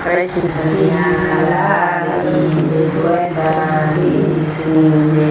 કૃષ્ણ લાલ કી જય, દ્વારકાધીશની જય.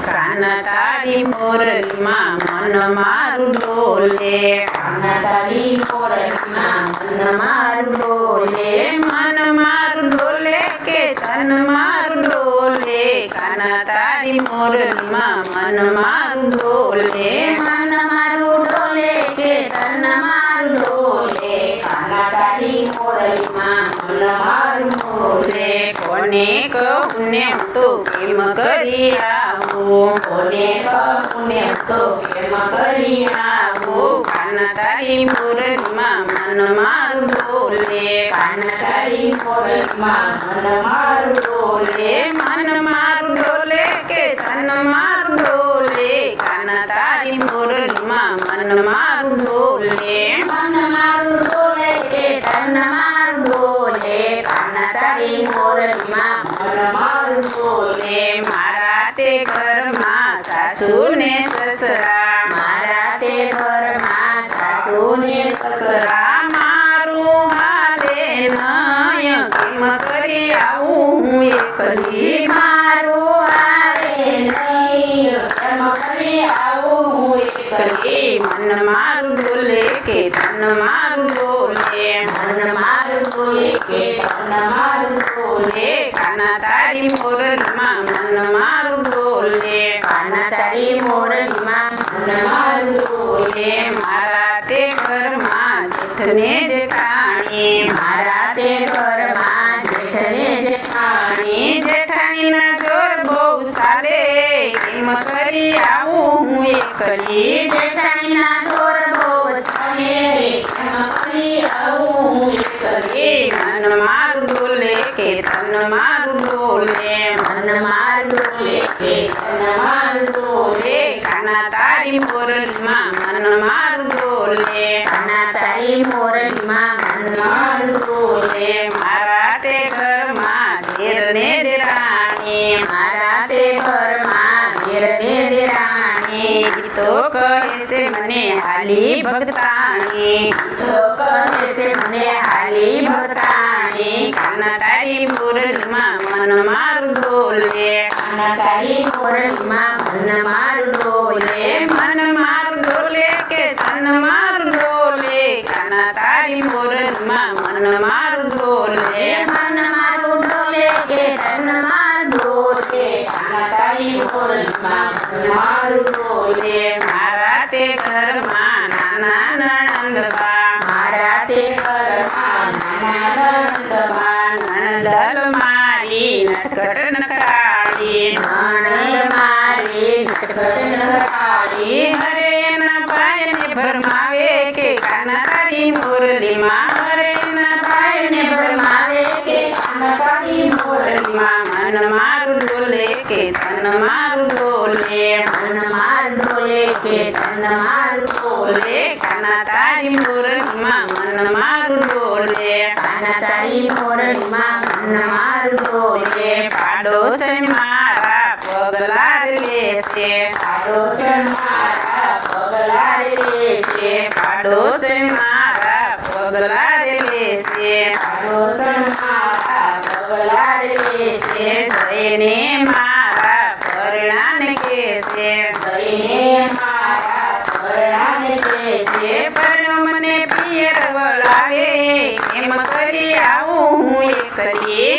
કાન તારી મોરલીમાં મન મારું ડોલે, કાન તારી મોરલીમાં મન મારું ડોલે, મન મારું ડોલે કે તન મારું ડોલે. કાન તારી મોરલીમાં મન મારું ડોલે, મન મારું ડોલે કે તન મારું ડોલે. કાન તારી મોરલીમાં મન મારું ડોલે. કોને કહું ને તો કેમ કરી આવું, કોને કહું ને તો કેમ કરી આવું. કાન તારી મોરલીમાં મન મારું ડોલે, કાન તારી મોરલીમાં મન મારું ડોલે, મન મારું ડોલે કે તન મારું ડોલે. કાન તારી મોરલીમાં મન મારું ડોલે, મન મારું ડોલે કે તન મારું ડોલે. કાન તારી મોરલીમાં મન મારું ડોલે. મારા તે ઘરમાં સાસુ ને સસરા, મારા તે ઘરમાં સાસુ ને સસરા, મારું હાલે નય કેમ કરી આવું હું એકલી. મારું હારે નહીં કેમ કરી આવું હું એકલી. મન મારું ડોલે કે તન મારું ડોલે, મન મારું ડોલે કે તન મારું ડોલે. કાન તારી મોરલીમાં મન મારું ડોલે, કાન તારી મોરલીમાં મન મારું ડોલે. મારા તે ઘરમાં જેઠને જેઠાણી, મારા તે ઘરમાં જેઠને જેઠાણી, જેઠાણીના જોર બહુ સાલે કેમ કરી આવું હું એકલી. જેઠાણીના જોર બહુ ચાલે કેમ કરી આવું હું એકલી. મન મારું ડોલે કે તન મારું ડોલે, મન મારું ડોલે કે તન મારું ડોલે. કાન તારી મોરલીમાં મન મારું ડોલે, કાન તારી મોરલીમાં મન મારું ડોલે. મારા તે ઘરમાં દેરને દેરાણી, મારા તે ઘરમાં દેરને દેરાણી, ગીતો કહે છે મને હાલી ભગતાણી. તો કહે છે મને હાલી ભગતાણી. કાન તારી મોરલીમાં મન મારું ડોલે, કાન તારી મોરલીમાં મન મારું ડોલે, મન મારું ડોલે કે તન મારું ડોલે. કાન તારી મોરલીમાં મન મારું ડોલે, મન મારું ડોલે કે તન મારું ડોલે. કાન તારી મોરલીમાં મન મારું ડોલે. મારા તે ઘરમાં નાના નણંદબા, મારા તે ઘરમાં નાના નંદબા, નણંદ મારી નટકટ નકરાળી, નણંદ મારી નટખટ નકારી. હરે એના ભાઈને ભરમાવે કે કાન તારી મોરલીમાં, હરે એના ભાઈને ભરમાવે કે કાન તારી મોરલીમાં. મન મારું ડોલે કે તન મારું ડોલે, મન મારું ડોલે કે તન મારું ડોલે. કાન તારી મોરલીમાં મન મારું ડોલે. કાન તારી મોરલીમાં મન મારું ડોલે. પાડોશી મારા પગલા લેશે, પાડોશણ મારા પગલા લેશે, પાડોશી મારા પગલા લેશે. પાડોશણ મારા પગલા લેશે. જઈને મારા પરણાને કહેશે, જઈને મારા પરણાને કહેશે. પરણો મને પિયર વળાવે કેમ કરી આવું હું એકલી.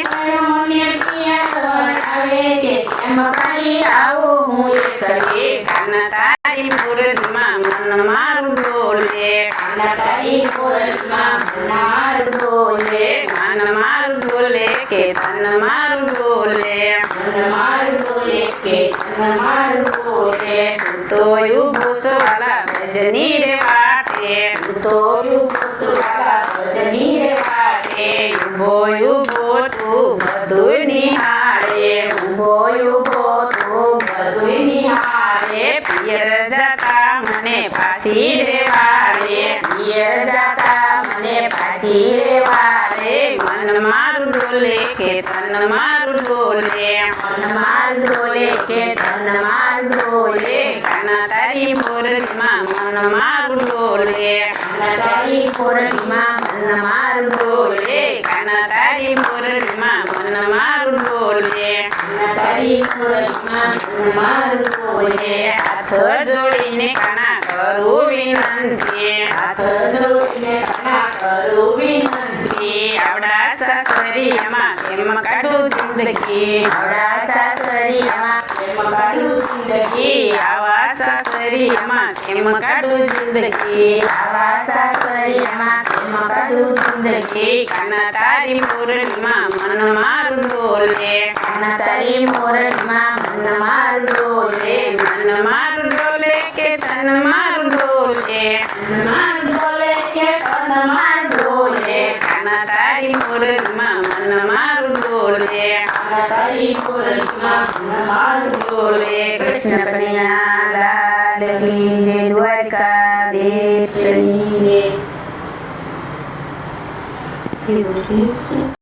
મને પિયર વળાવે કે કેમ કરી આવું હું એકલી. કાન તારી મોરલીમાં મન મારું ડોલે, કાન તારી મોરલીમાં મન મારું ડોલે, મન મારું ડોલે કે તન મારું ડોલે. મન મારું ડોલે કે તન મારું ડોલે. તો ઊભો વાલા ભજની રે વાટે, તો યુગસુલા ભજની રે વાટે. ઊભો તું બધું નિહાળે, ઊભો ઊભો તું બધુંય નિહાળે. પિયર જતા મને પાછી રે વાળે, પિયર જાતા મને પાછી રે વાળે. મન મારું ડોલે કે તન મારું ડોલે, મન મારું ડોલે કે તન મારું ડોલે. કાન તારી મોરલીમાં મન મારું ડોલે, કાન તારી મોરલીમાં મન મારું ડોલે. કાન તારી મુરલીમાં મન મારું ડોલે તારી મુરલીમાં મન મારું ડોલે હાથ જોડીને કાના કરું વિનંતી હાથ જોડીને કાના કરું વિનંતી આવડા સાસરિયામાં કેમ કાઢું જિંદગી આવડા સાસરિયામાં કેમ કાઢું જિંદગી આવા સાસરિયામાં કેમ કાઢું જિંદગી આવા સાસરિયામાં કેમ કાઢું જિંદગી કાના તારી મુરલીમાં મન મારું ડોલે કાના તારી મુરલીમાં મન મારું ડોલે મન મારું ડોલે કે તન મારું ડોલે મન મારું ડોલે કે તન મારું ડોલે કાના તારી મુરલીમાં મન મારું ડોલે કાના તારી મુરલીમાં મન મારું ડોલે કૃષ્ણ કનૈયા લાલ કી જય દ્વારકાધીશ.